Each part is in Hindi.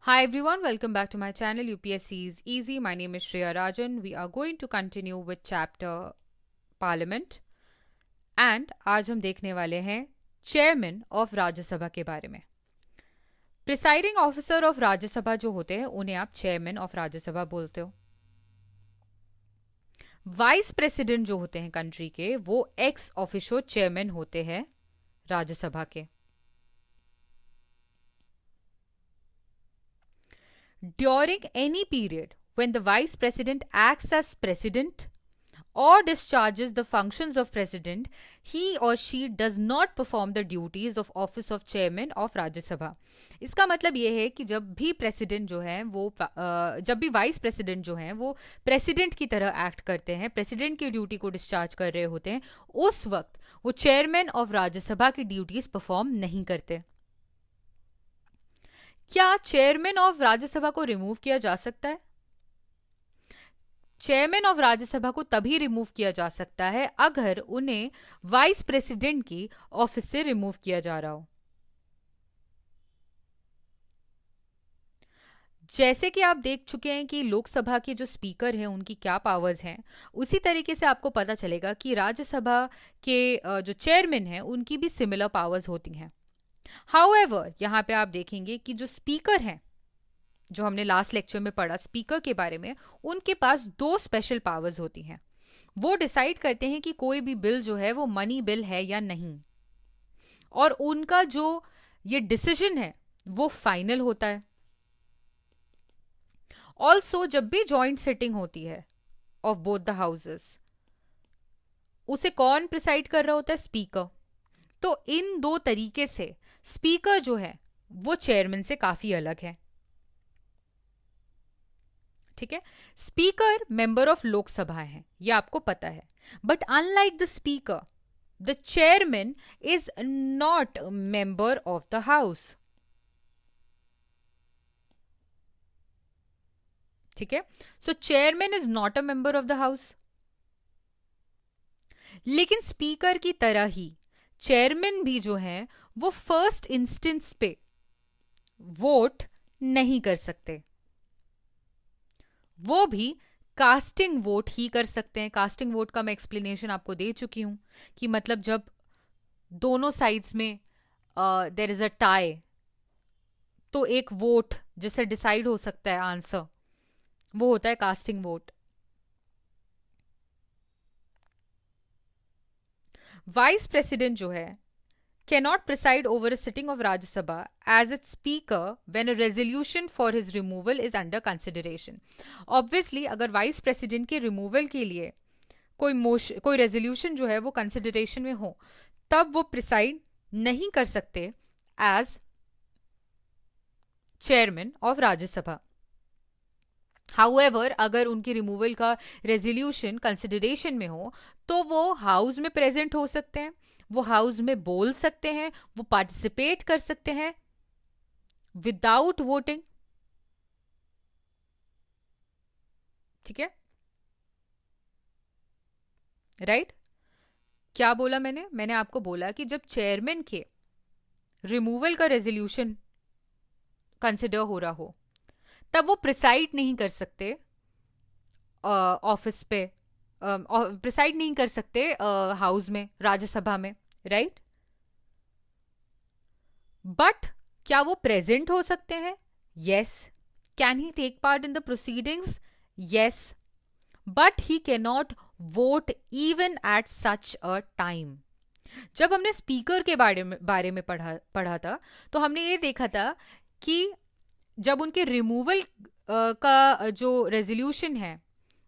Hi everyone, welcome back to my channel UPSC is Easy. My name is Shreya Rajan. We are going to continue with chapter Parliament and आज हम देखने वाले हैं चेयरमैन ऑफ राज्यसभा के बारे में. प्रिसाइडिंग ऑफिसर ऑफ राज्यसभा जो होते हैं उन्हें आप चेयरमैन ऑफ राज्यसभा बोलते हो. वाइस प्रेसिडेंट जो होते हैं कंट्री के वो एक्स ऑफिशियो चेयरमैन होते हैं राज्यसभा के. During any period when the vice president acts as president or discharges the functions of president, he or she does not perform the duties of office of chairman of Rajya Sabha. इसका मतलब ये है कि जब भी प्रेसिडेंट जो है वो जब भी वाइस प्रेसिडेंट जो है वो प्रेसिडेंट की तरह एक्ट करते हैं, प्रेसिडेंट की ड्यूटी को डिस्चार्ज कर रहे होते हैं, उस वक्त वो चेयरमैन ऑफ राज्यसभा की ड्यूटीज परफॉर्म नहीं करते. क्या चेयरमैन ऑफ राज्यसभा को रिमूव किया जा सकता है? चेयरमैन ऑफ राज्यसभा को तभी रिमूव किया जा सकता है अगर उन्हें वाइस प्रेसिडेंट की ऑफिस से रिमूव किया जा रहा हो. जैसे कि आप देख चुके हैं कि लोकसभा के जो स्पीकर हैं उनकी क्या पावर्स हैं, उसी तरीके से आपको पता चलेगा कि राज्यसभा के जो चेयरमैन हैं उनकी भी सिमिलर पावर्स होती हैं. हाउएवर यहाँ पे आप देखेंगे कि जो स्पीकर हैं, जो हमने लास्ट लेक्चर में पढ़ा स्पीकर के बारे में, उनके पास दो स्पेशल पावर्स होती हैं. वो डिसाइड करते हैं कि कोई भी बिल जो है वो मनी बिल है या नहीं, और उनका जो ये डिसीजन है वो फाइनल होता है. ऑल्सो जब भी जॉइंट सिटिंग होती है ऑफ बोथ द हाउसेस, उसे कौन प्रिसाइड कर रहा होता है? स्पीकर. तो इन दो तरीके से स्पीकर जो है वो चेयरमैन से काफी अलग है. ठीक है, स्पीकर मेंबर ऑफ लोकसभा है, ये आपको पता है. But unlike the speaker, the chairman is not member of the house. ठीक है, so chairman is not a member of the house. लेकिन स्पीकर की तरह ही चेयरमैन भी जो है वो फर्स्ट इंस्टेंस पे वोट नहीं कर सकते. वो भी कास्टिंग वोट ही कर सकते हैं. कास्टिंग वोट का मैं एक्सप्लेनेशन आपको दे चुकी हूं कि मतलब जब दोनों साइड्स में देयर इज अ टाई, तो एक वोट जिससे डिसाइड हो सकता है आंसर, वो होता है कास्टिंग वोट. वाइस प्रेसिडेंट जो है cannot preside over a sitting of Rajya Sabha as its speaker when a resolution for his removal is under consideration. Obviously अगर वाइस प्रेसिडेंट के रिमूवल के लिए कोई रेजोल्यूशन जो है वो कंसिडरेशन में हो, तब वो प्रिसाइड नहीं कर सकते as chairman of Rajya Sabha. However अगर उनकी रिमूवल का रेजोल्यूशन कंसिडरेशन में हो तो वो हाउस में प्रेजेंट हो सकते हैं, वो हाउस में बोल सकते हैं, वो पार्टिसिपेट कर सकते हैं विदाउट वोटिंग. ठीक है, राइट? क्या बोला मैंने आपको बोला कि जब चेयरमैन के रिमूवल का रेजोल्यूशन कंसिडर हो रहा हो तब वो प्रिसाइड नहीं कर सकते ऑफिस पे, प्रिसाइड नहीं कर सकते हाउस में, राज्यसभा में, राइट? बट क्या वो प्रेजेंट हो सकते हैं? Yes. Can he take part in the proceedings? Yes. But he can not vote even at such a time. जब हमने स्पीकर के बारे में पढ़ा था तो हमने ये देखा था कि जब उनके रिमूवल का जो रेजोल्यूशन है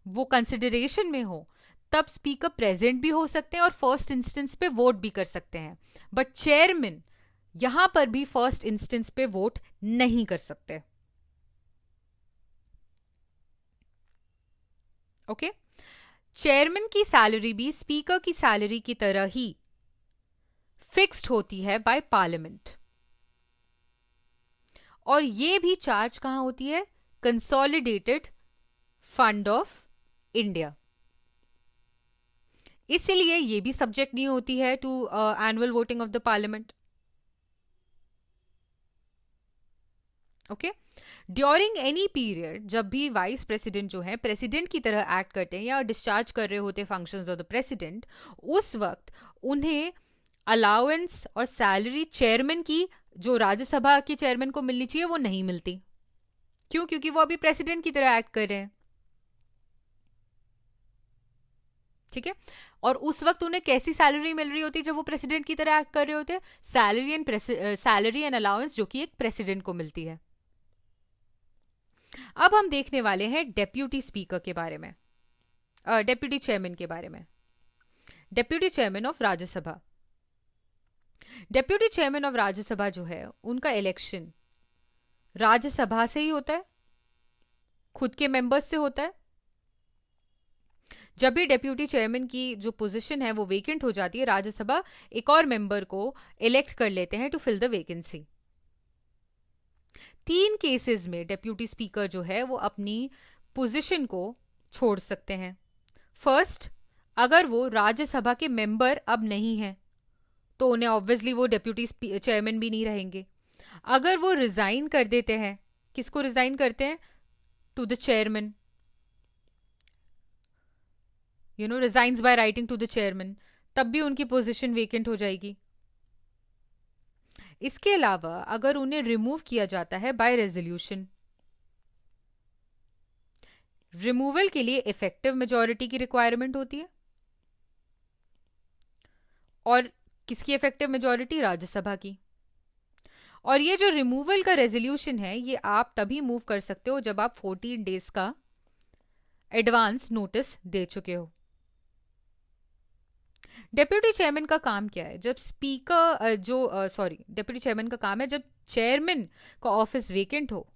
वो कंसिडरेशन में हो तब स्पीकर प्रेजेंट भी हो सकते हैं और फर्स्ट इंस्टेंस पे वोट भी कर सकते हैं. बट चेयरमैन यहां पर भी फर्स्ट इंस्टेंस पे वोट नहीं कर सकते. ओके, चेयरमैन की सैलरी भी स्पीकर की सैलरी की तरह ही फिक्स्ड होती है बाय पार्लियामेंट. और ये भी चार्ज कहां होती है? Consolidated fund of India. इसलिए ये भी सब्जेक्ट नहीं होती है to annual voting of the parliament. Okay, during any period जब भी वाइस प्रेसिडेंट जो है प्रेसिडेंट की तरह एक्ट करते हैं या डिस्चार्ज कर रहे होते हैं फंक्शंस ऑफ द प्रेसिडेंट, उस वक्त उन्हें अलाउंस और सैलरी चेयरमैन की, जो राज्यसभा के चेयरमैन को मिलनी चाहिए, वो नहीं मिलती। क्यों? क्योंकि वो अभी प्रेसिडेंट की तरह एक्ट कर रहे हैं। ठीक है। और उस वक्त उन्हें कैसी सैलरी मिल रही होती है जब वो प्रेसिडेंट की तरह एक्ट कर रहे होते हैं? सैलरी एंड अलाउंस जो कि एक प्रेसिडेंट को मिलती है। अब हम देखने वाले हैं डेप्यूटी स्पीकर के बारे में, डेप्यूटी चेयरमैन के बारे में। Deputy chairman of Rajya Sabha, deputy chairman of Rajya Sabha जो है उनका इलेक्शन राज्यसभा से ही होता है, खुद के मेंबर्स से होता है। जब भी डेप्यूटी चेयरमैन की जो पोजीशन है वो वेकेंट हो जाती है, राज्यसभा एक और मेंबर को इलेक्ट कर लेते हैं to fill the vacancy. 3 cases में डेप्यूटी स्पीकर जो है वो अपनी पोजीशन को छोड़ सकते हैं। फर्स्ट, अगर वो राज्यसभा के मेंबर अब नहीं है तो उन्हें ऑब्वियसली वो डेप्यूटी चेयरमैन भी नहीं रहेंगे। अगर वो रिजाइन कर देते हैं, किसको रिजाइन करते हैं? To the chairman, resigns by writing to the chairman, तब भी उनकी पोजीशन वेकेंट हो जाएगी। इसके अलावा अगर उन्हें रिमूव किया जाता है बाय रेजोल्यूशन, रिमूवल के लिए इफेक्टिव मेजॉरिटी की रिक्वायरमेंट होती है। और किसकी इफेक्टिव मेजॉरिटी? राज्यसभा की। और ये जो रिमूवल का रेजोल्यूशन है ये आप तभी मूव कर सकते हो जब आप 14 डेज का एडवांस नोटिस दे चुके हो। डेप्यूटी चेयरमैन का काम क्या है? जब स्पीकर डेप्यूटी चेयरमैन का काम है जब चेयरमैन का ऑफिस वेकेंट हो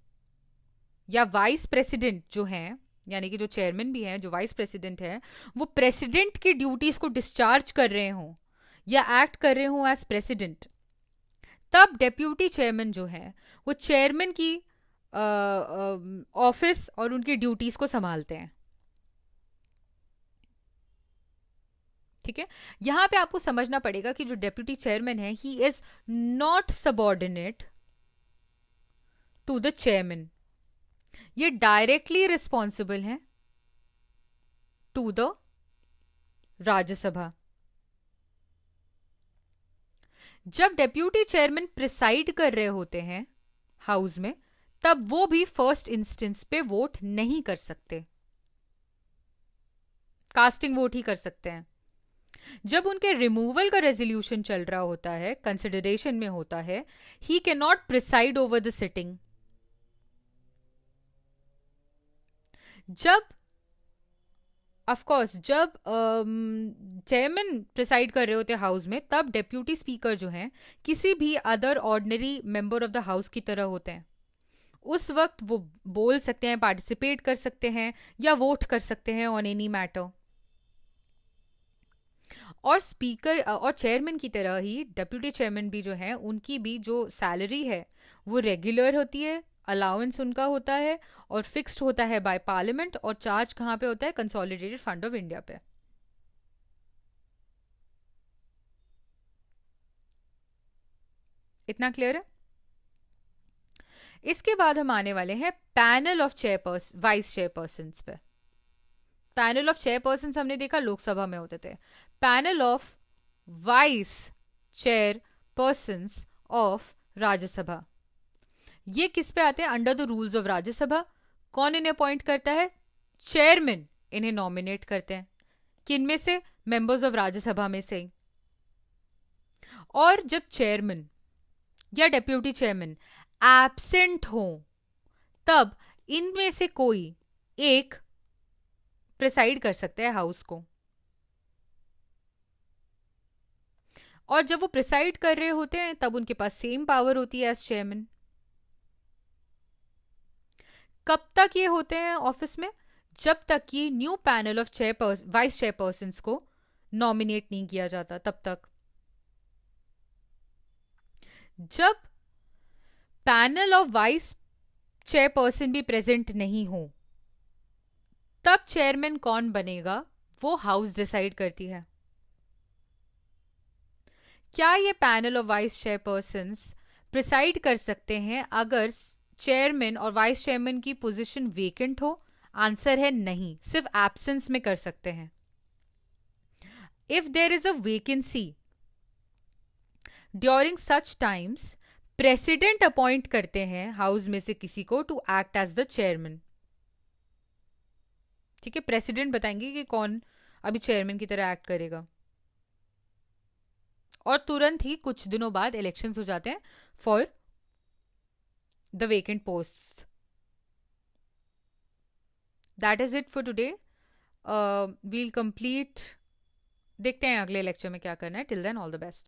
या वाइस प्रेसिडेंट जो है, यानी कि जो चेयरमैन भी है, जो वाइस प्रेसिडेंट है, वो प्रेसिडेंट की ड्यूटीज को डिस्चार्ज कर रहे हो या एक्ट कर रहे हो एज प्रेसिडेंट, तब डेप्यूटी चेयरमैन जो है वो चेयरमैन की ऑफिस और उनकी ड्यूटीज को संभालते हैं। ठीक है। यहां पे आपको समझना पड़ेगा कि जो डेप्यूटी चेयरमैन है he is not subordinate to the chairman, ये डायरेक्टली रिस्पॉन्सिबल है टू द राज्यसभा। जब डेप्यूटी चेयरमैन प्रिसाइड कर रहे होते हैं हाउस में, तब वो भी फर्स्ट इंस्टेंस पे वोट नहीं कर सकते, कास्टिंग वोट ही कर सकते हैं। जब उनके रिमूवल का रेजोल्यूशन चल रहा होता है, कंसिडरेशन में होता है, ही can not preside over the sitting. जब ऑफकोर्स जब चेयरमैन प्रिसाइड कर रहे होते हैं हाउस में, तब डेप्यूटी स्पीकर जो हैं किसी भी other ordinary member of the house की तरह होते हैं। उस वक्त वो बोल सकते हैं, पार्टिसिपेट कर सकते हैं या वोट कर सकते हैं ऑन एनी मैटर। और स्पीकर और चेयरमैन की तरह ही डेप्यूटी चेयरमैन भी जो है उनकी भी जो सैलरी है वो रेगुलर होती है, अलाउंस उनका होता है और फिक्स्ड होता है बाय पार्लियामेंट, और चार्ज कहां पे होता है? कंसोलिडेटेड फंड ऑफ इंडिया पे। इतना क्लियर है? इसके बाद हम आने वाले हैं panel of chairperson, vice chairperson पे। पैनल ऑफ चेयरपर्सन हमने देखा लोकसभा में होते थे। Panel of vice chairperson of Rajya Sabha, ये किस पे आते हैं? Under the rules of Rajya Sabha. कौन इन्हें अपॉइंट करता है? चेयरमैन इन्हें नॉमिनेट करते हैं। किन में से? मेंबर्स ऑफ राज्यसभा में से। और जब चेयरमैन या डेप्यूटी चेयरमैन एब्सेंट हो, तब इनमें से कोई एक प्रिसाइड कर सकते हैं हाउस को। और जब वो प्रिसाइड कर रहे होते हैं तब उनके पास सेम पावर होती है एज चेयरमैन। कब तक ये होते हैं ऑफिस में? जब तक कि new panel of vice chairperson को नॉमिनेट नहीं किया जाता, तब तक। जब पैनल ऑफ वाइस चेयरपर्सन भी प्रेजेंट नहीं हो, तब चेयरमैन कौन बनेगा वो हाउस डिसाइड करती है। क्या ये panel of vice chairperson preside कर सकते हैं अगर चेयरमैन और वाइस चेयरमैन की पोजीशन वेकेंट हो? आंसर है नहीं, सिर्फ एब्सेंस में कर सकते हैं. If there is a vacancy during such times, president appoint करते हैं हाउस में से किसी को to act as the chairman. ठीक है, प्रेसिडेंट बताएंगे कि कौन अभी चेयरमैन की तरह एक्ट करेगा. और तुरंत ही कुछ दिनों बाद इलेक्शंस हो जाते हैं for the vacant post. That is it for today. We'll complete. देखते हैं अगले लेक्चर में क्या करना है. Till then all the best.